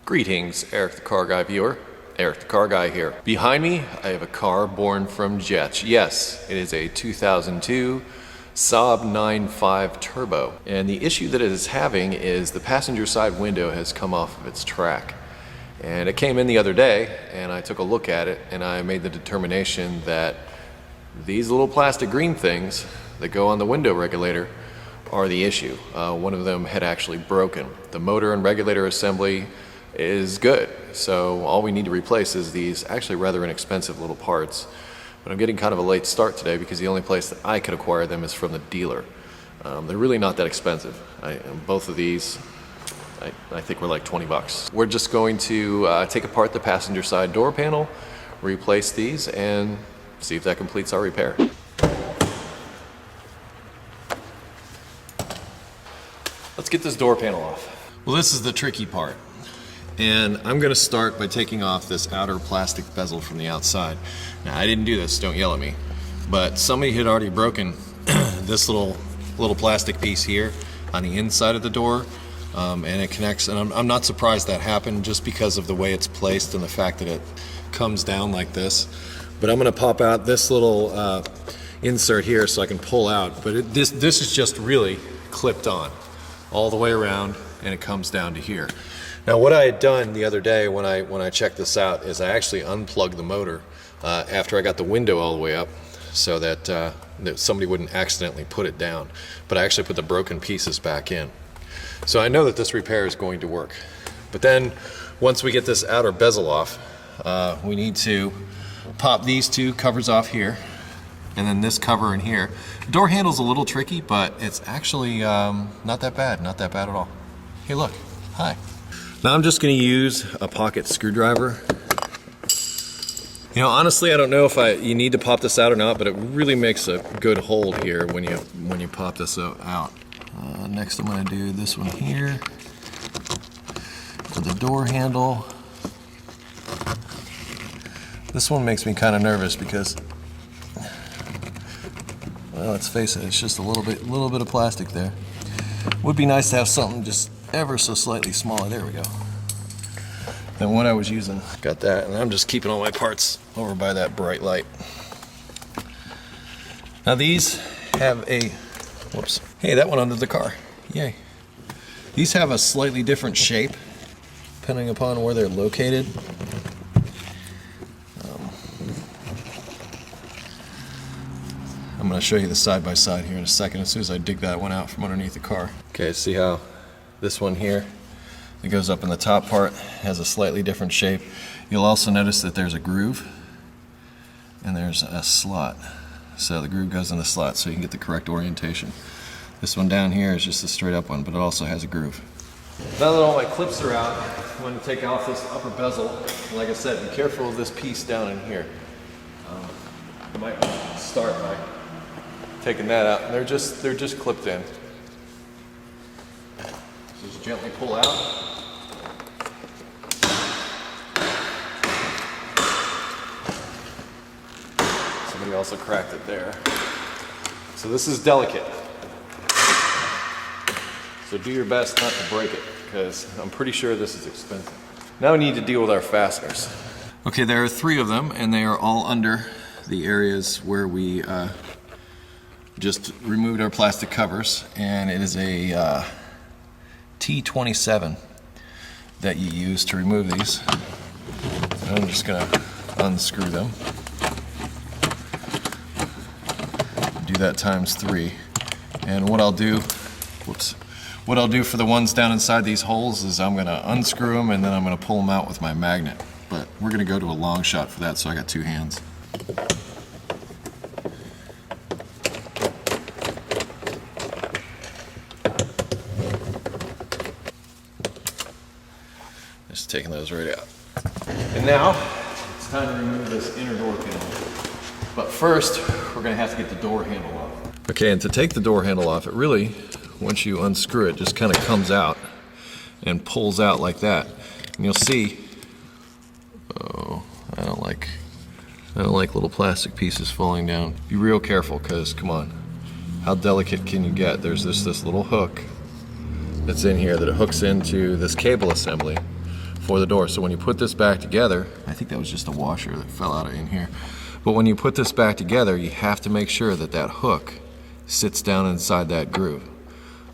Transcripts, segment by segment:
Greetings, Eric the Car Guy viewer. Eric the Car Guy here. Behind me, I have a car born from jets. Yes, it is a 2002 Saab 9.5 Turbo. And the issue that it is having is the passenger side window has come off of its track. And it came in the other day, and I took a look at it, and I made the determination that these little plastic green things that go on the window regulator are the issue. One of them had actually broken. The motor and regulator assembly is good, so all we need to replace is these actually rather inexpensive little parts. But I'm getting kind of a late start today because the only place that I could acquire them is from the dealer. They're really not that expensive. Both of these I think were like 20 bucks. We're just going to take apart the passenger side door panel, replace these, and see if that completes our repair. Let's get this door panel off. Well, this is the tricky part. And I'm going to start by taking off this outer plastic bezel from the outside. Now, I didn't do this, don't yell at me, but somebody had already broken this little plastic piece here on the inside of the door, and it connects, and I'm not surprised that happened just because of the way it's placed and the fact that it comes down like this. But I'm going to pop out this little insert here so I can pull out, but this is just really clipped on all the way around, and it comes down to here. Now, what I had done the other day when I checked this out is I actually unplugged the motor after I got the window all the way up so that somebody wouldn't accidentally put it down. But I actually put the broken pieces back in. So I know that this repair is going to work. But then once we get this outer bezel off, we need to pop these two covers off here and then this cover in here. The door handle's a little tricky, but it's actually not that bad at all. Hey, look, hi. Now I'm just going to use a pocket screwdriver. You know, honestly, I don't know if you need to pop this out or not, but it really makes a good hold here when you pop this out. Next, I'm going to do this one here for the door handle. This one makes me kind of nervous because, well, let's face it, it's just a little bit of plastic there. Would be nice to have something just ever so slightly smaller, there we go, than what I was using. Got that, and I'm just keeping all my parts over by that bright light. Now these have a, whoops, hey, that went under the car, yay. These have a slightly different shape depending upon where they're located. I'm going to show you the side-by-side here in a second as soon as I dig that one out from underneath the car. Okay, see how this one here that goes up in the top part has a slightly different shape. You'll also notice that there's a groove and there's a slot. So the groove goes in the slot so you can get the correct orientation. This one down here is just a straight up one, but it also has a groove. Now that all my clips are out, I'm going to take off this upper bezel. Like I said, be careful of this piece down in here. You might start by taking that out. They're just clipped in. Just gently pull out. Somebody also cracked it there. So this is delicate. So do your best not to break it, because I'm pretty sure this is expensive. Now we need to deal with our fasteners. Okay, there are 3 of them, and they are all under the areas where we just removed our plastic covers, and it is a T27 that you use to remove these. And I'm just going to unscrew them. Do that times 3. And what I'll do, what I'll do for the ones down inside these holes is I'm going to unscrew them and then I'm going to pull them out with my magnet. But we're going to go to a long shot for that, so I got 2 hands. Just taking those right out. And now, it's time to remove this inner door panel. But first, we're going to have to get the door handle off. Okay, and to take the door handle off, it really, once you unscrew it, just kind of comes out and pulls out like that. And you'll see, oh, I don't like little plastic pieces falling down. Be real careful, because, come on, how delicate can you get? There's this little hook that's in here that it hooks into this cable assembly for the door. So when you put this back together, I think that was just a washer that fell out of in here. But when you put this back together, you have to make sure that that hook sits down inside that groove.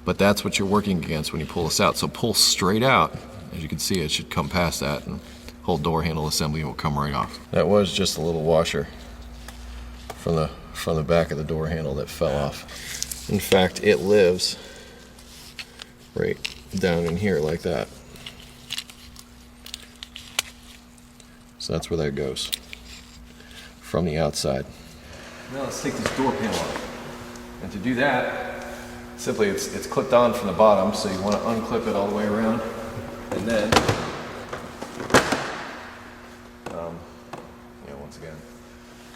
But that's what you're working against when you pull this out. So pull straight out. As you can see, it should come past that, and the whole door handle assembly will come right off. That was just a little washer from the back of the door handle that fell off. In fact, it lives right down in here like that. So that's where that goes, from the outside. Now let's take this door panel off. And to do that, simply it's clipped on from the bottom, so you want to unclip it all the way around. And then, once again,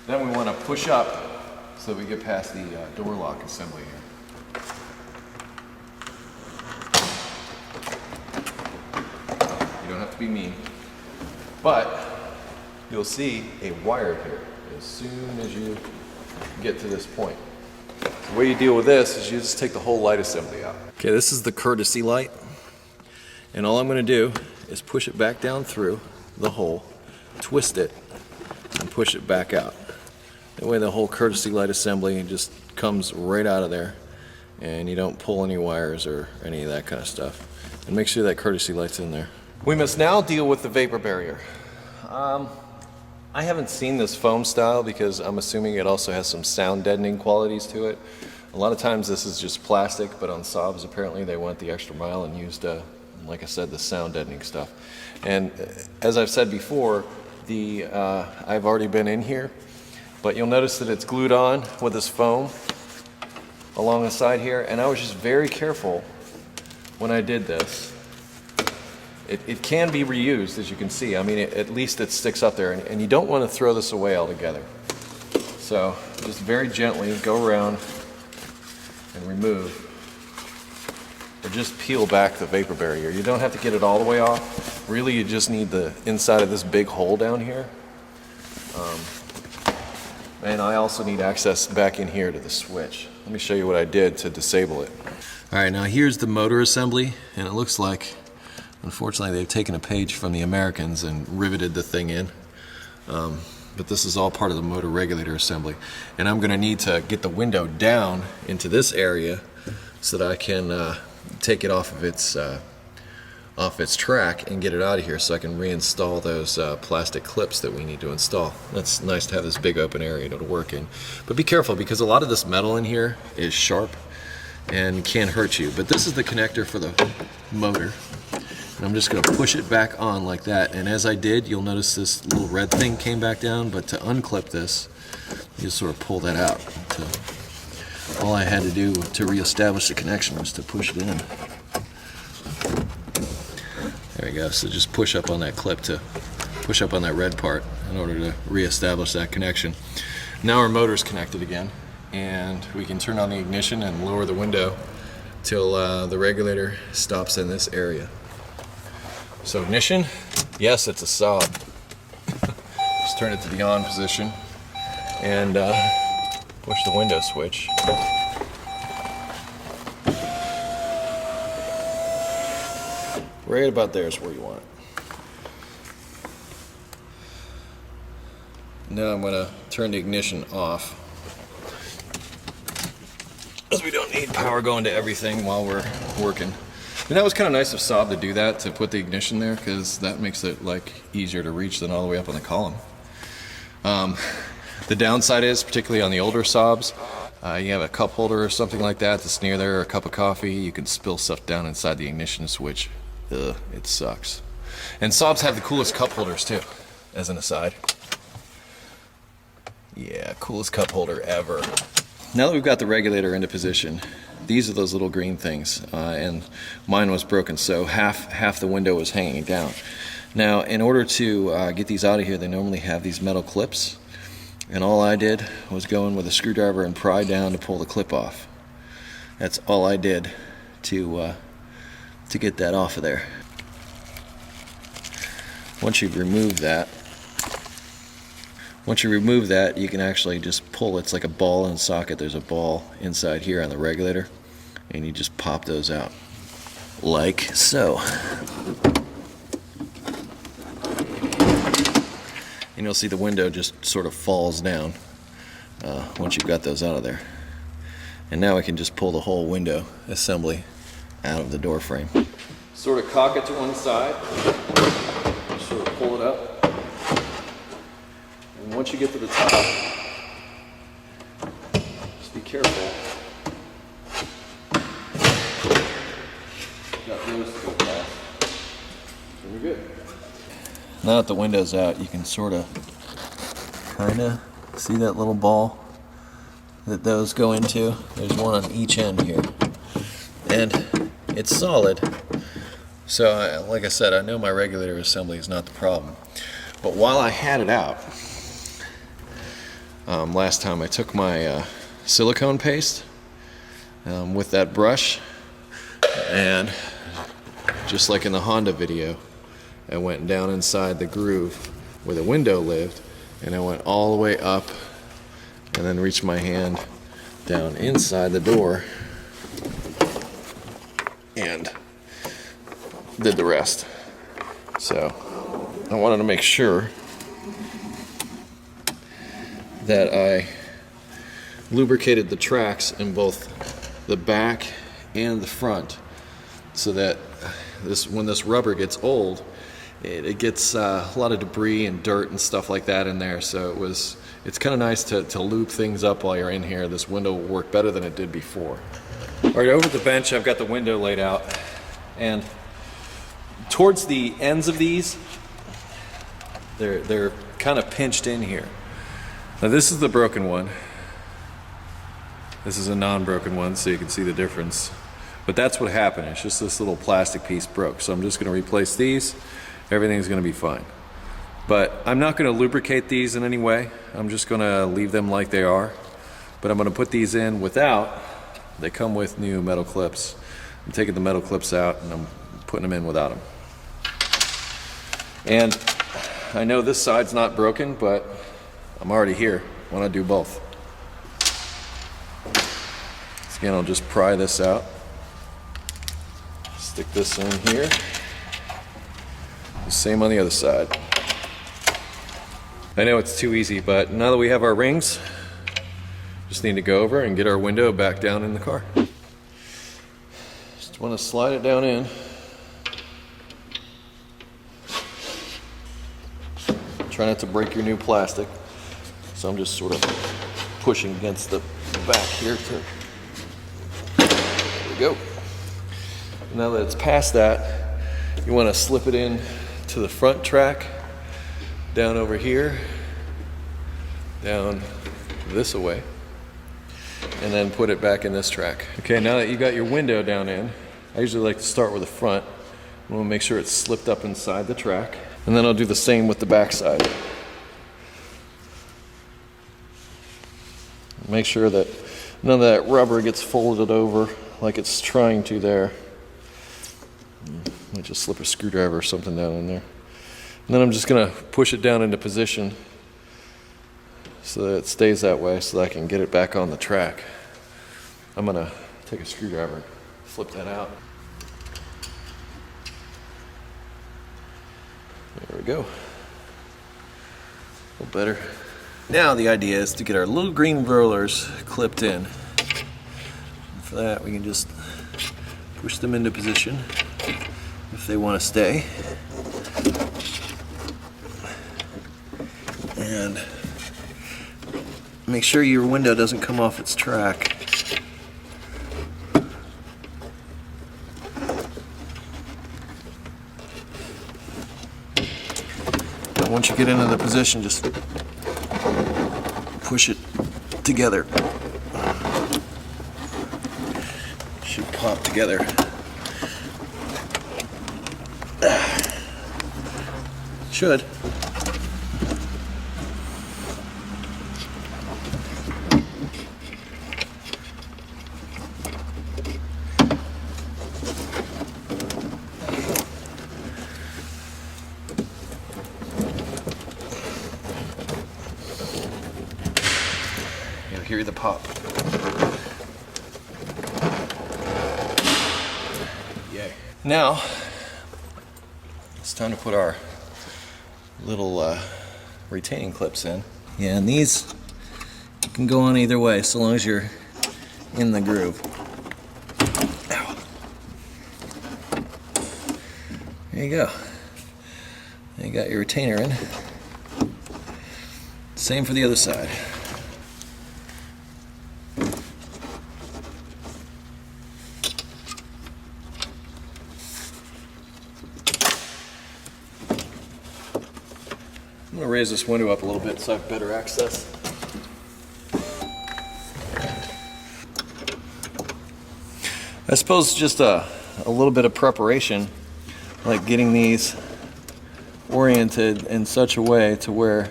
then we want to push up so that we get past the door lock assembly here. You don't have to be mean, but you'll see a wire here as soon as you get to this point. The way you deal with this is you just take the whole light assembly out. Okay, this is the courtesy light. And all I'm going to do is push it back down through the hole, twist it, and push it back out. That way the whole courtesy light assembly just comes right out of there, and you don't pull any wires or any of that kind of stuff. And make sure that courtesy light's in there. We must now deal with the vapor barrier. I haven't seen this foam style because I'm assuming it also has some sound deadening qualities to it. A lot of times this is just plastic, but on Saabs apparently they went the extra mile and used like I said, the sound deadening stuff. And as I've said before, I've already been in here, but you'll notice that it's glued on with this foam along the side here, and I was just very careful when I did this. It can be reused, as you can see. I mean, at least it sticks up there, and you don't want to throw this away altogether. So just very gently go around and remove, or just peel back the vapor barrier. You don't have to get it all the way off. Really, you just need the inside of this big hole down here. And I also need access back in here to the switch. Let me show you what I did to disable it. All right, now here's the motor assembly, and it looks like, unfortunately, they've taken a page from the Americans and riveted the thing in. But this is all part of the motor regulator assembly. And I'm gonna need to get the window down into this area so that I can take it off of its track and get it out of here so I can reinstall those plastic clips that we need to install. That's nice to have this big open area to work in. But be careful, because a lot of this metal in here is sharp and can hurt you. But this is the connector for the motor. And I'm just going to push it back on like that. And as I did, you'll notice this little red thing came back down, but to unclip this, you just sort of pull that out. All I had to do to reestablish the connection was to push it in. There we go. So just push up on that clip to push up on that red part in order to reestablish that connection. Now our motor's connected again, and we can turn on the ignition and lower the window till the regulator stops in this area. So ignition, yes, it's a Saab. Just turn it to the on position and push the window switch. Right about there is where you want it. Now I'm going to turn the ignition off, because we don't need power going to everything while we're working. And that was kind of nice of Saab to do that, to put the ignition there, because that makes it like easier to reach than all the way up on the column. The downside is, particularly on the older Saabs, you have a cup holder or something like that that's near there, or a cup of coffee, you can spill stuff down inside the ignition switch. Ugh, it sucks. And Saabs have the coolest cup holders too, as an aside. Yeah, coolest cup holder ever. Now that we've got the regulator into position, these are those little green things, and mine was broken, so half the window was hanging down. Now, in order to get these out of here, they normally have these metal clips, and all I did was go in with a screwdriver and pry down to pull the clip off. That's all I did to get that off of there. Once you remove that, you can actually just pull. It's like a ball and socket. There's a ball inside here on the regulator, and you just pop those out like so. and you'll see the window just sort of falls down once you've got those out of there. And now I can just pull the whole window assembly out of the door frame. Sort of cock it to one side, just sort of pull it up, and once you get to the top, just be careful. Got those to go past, so we're good. Now that the window's out, you can sort of kind of see that little ball that those go into. There's one on each end here, and it's solid. So like I said, I know my regulator assembly is not the problem, but while I had it out last time, I took my silicone paste with that brush, and just like in the Honda video, I went down inside the groove where the window lived, and I went all the way up and then reached my hand down inside the door and did the rest. So I wanted to make sure that I lubricated the tracks in both the back and the front, so that when this rubber gets old, it gets a lot of debris and dirt and stuff like that in there. So it's kind of nice to lube things up while you're in here. This window will work better than it did before. All right, over at the bench, I've got the window laid out, and towards the ends of these, they're kind of pinched in here. Now this is the broken one. This is a non-broken one, so you can see the difference. But that's what happened. It's just this little plastic piece broke. So I'm just going to replace these. Everything's going to be fine. But I'm not going to lubricate these in any way. I'm just going to leave them like they are. But I'm going to put these in without. They come with new metal clips. I'm taking the metal clips out and I'm putting them in without them. And I know this side's not broken, but I'm already here. Why not do both? So again, I'll just pry this out. Stick this in here. The same on the other side. I know it's too easy, but now that we have our rings, just need to go over and get our window back down in the car. Just want to slide it down in. Try not to break your new plastic. So I'm just sort of pushing against the back here. There we go. Now that it's past that, you want to slip it in to the front track, down over here, down this away, and then put it back in this track. Okay, now that you got your window down in, I usually like to start with the front. I want to make sure it's slipped up inside the track, and then I'll do the same with the back side. Make sure that none of that rubber gets folded over like it's trying to there. Might just slip a screwdriver or something down in there. And then I'm just gonna push it down into position so that it stays that way, so that I can get it back on the track. I'm gonna take a screwdriver, flip that out. There we go. A little better. Now the idea is to get our little green rollers clipped in. And for that, we can just push them into position if they want to stay. And make sure your window doesn't come off its track. And once you get into the position, just push it together. Should pop together. Should. You'll hear the pop. Yay. Now, it's time to put our little retaining clips in. Yeah, and these you can go on either way so long as you're in the groove. Ow. There you go. You got your retainer in. Same for the other side. I'm going to raise this window up a little bit so I have better access. I suppose just a little bit of preparation, like getting these oriented in such a way to where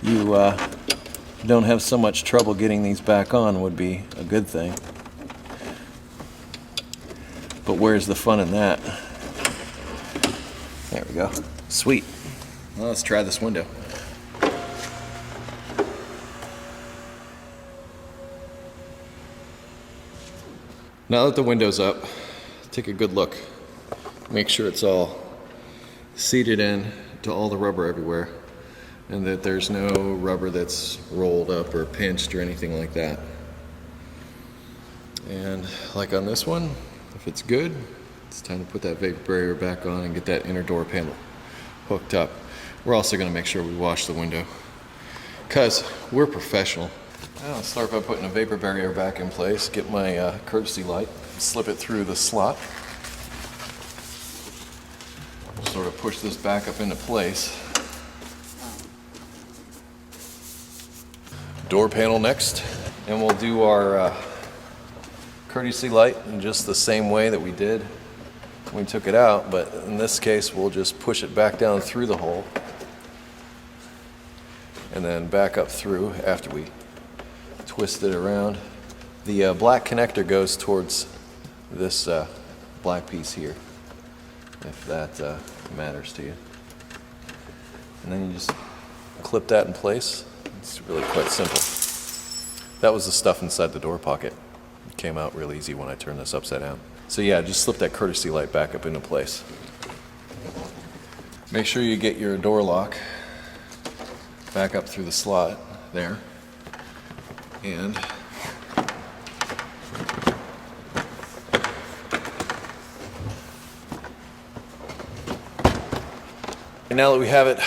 you don't have so much trouble getting these back on would be a good thing. But where's the fun in that? There we go. Sweet. Well, let's try this window. Now that the window's up, take a good look. Make sure it's all seated in to all the rubber everywhere, and that there's no rubber that's rolled up or pinched or anything like that. And like on this one, if it's good, it's time to put that vapor barrier back on and get that inner door panel hooked up. We're also going to make sure we wash the window, because we're professional. I'll start by putting a vapor barrier back in place, get my courtesy light, slip it through the slot, sort of push this back up into place. Door panel next, and we'll do our courtesy light in just the same way that we did when we took it out, but in this case we'll just push it back down through the hole and then back up through after we twist it around. The black connector goes towards this black piece here, if that matters to you. And then you just clip that in place. It's really quite simple. That was the stuff inside the door pocket. It came out real easy when I turned this upside down. So yeah, just slip that courtesy light back up into place. Make sure you get your door lock back up through the slot there. And now that we have it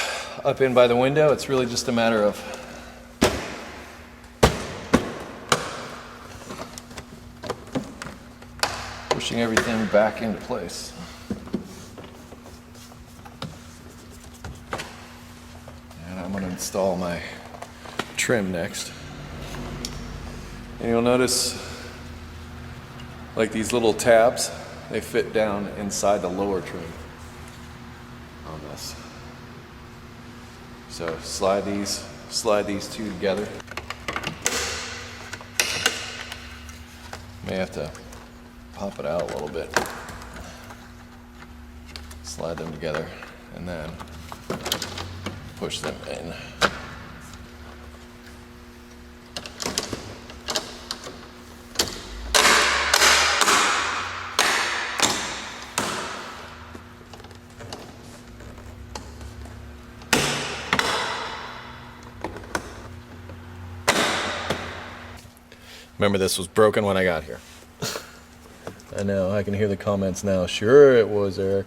up in by the window, it's really just a matter of pushing everything back into place. And I'm going to install my trim next. And you'll notice, like these little tabs, they fit down inside the lower trim on this. So slide these two together. May have to pop it out a little bit. Slide them together and then push them in. Remember, this was broken when I got here. I know, I can hear the comments now. Sure it was, Eric.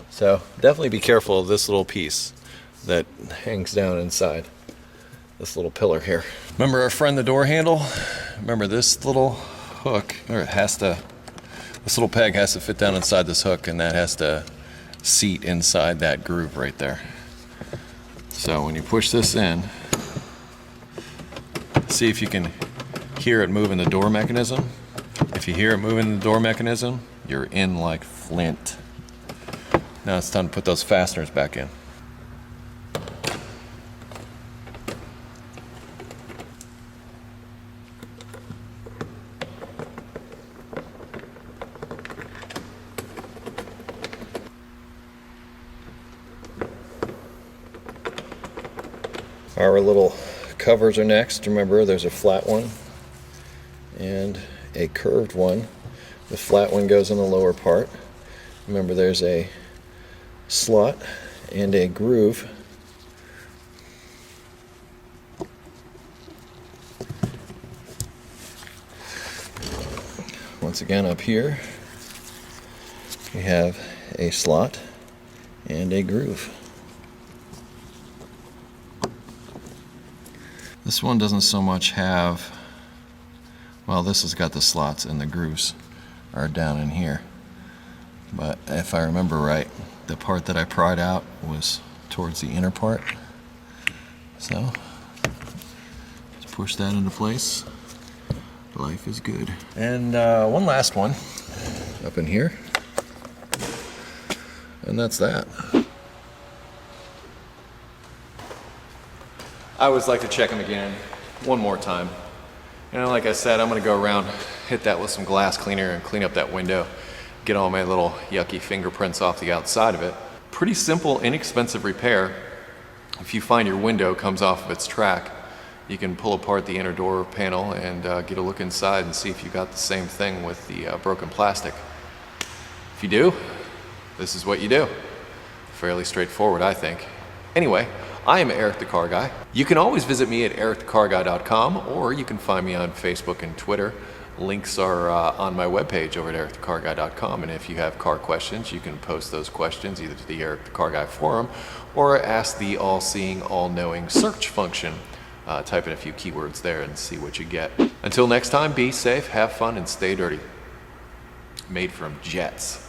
So definitely be careful of this little piece that hangs down inside this little pillar here. Remember our friend the door handle? Remember this little hook, or this little peg has to fit down inside this hook, and that has to seat inside that groove right there. So when you push this in, see if you can hear it moving the door mechanism. If you hear it moving the door mechanism, you're in like flint. Now it's time to put those fasteners back in. Our little covers are next. Remember, there's a flat one and a curved one. The flat one goes in the lower part, Remember, there's a slot and a groove. Once again, up here we have a slot and a groove. This one doesn't so much have, well, this has got the slots and the grooves are down in here. But if I remember right, the part that I pried out was towards the inner part. So, let's push that into place. Life is good. And one last one up in here. And that's that. I always like to check them again one more time. You know, like I said, I'm gonna go around, hit that with some glass cleaner and clean up that window, get all my little yucky fingerprints off the outside of it. Pretty simple, inexpensive repair. If you find your window comes off of its track, you can pull apart the inner door panel and get a look inside and see if you got the same thing with the broken plastic. If you do, this is what you do. Fairly straightforward, I think. Anyway, I am Eric the Car Guy. You can always visit me at EricTheCarGuy.com, or you can find me on Facebook and Twitter. Links are on my webpage over at EricTheCarGuy.com, and if you have car questions, you can post those questions either to the Eric the Car Guy forum or ask the all-seeing, all-knowing search function. Type in a few keywords there and see what you get. Until next time, be safe, have fun, and stay dirty. Made from jets.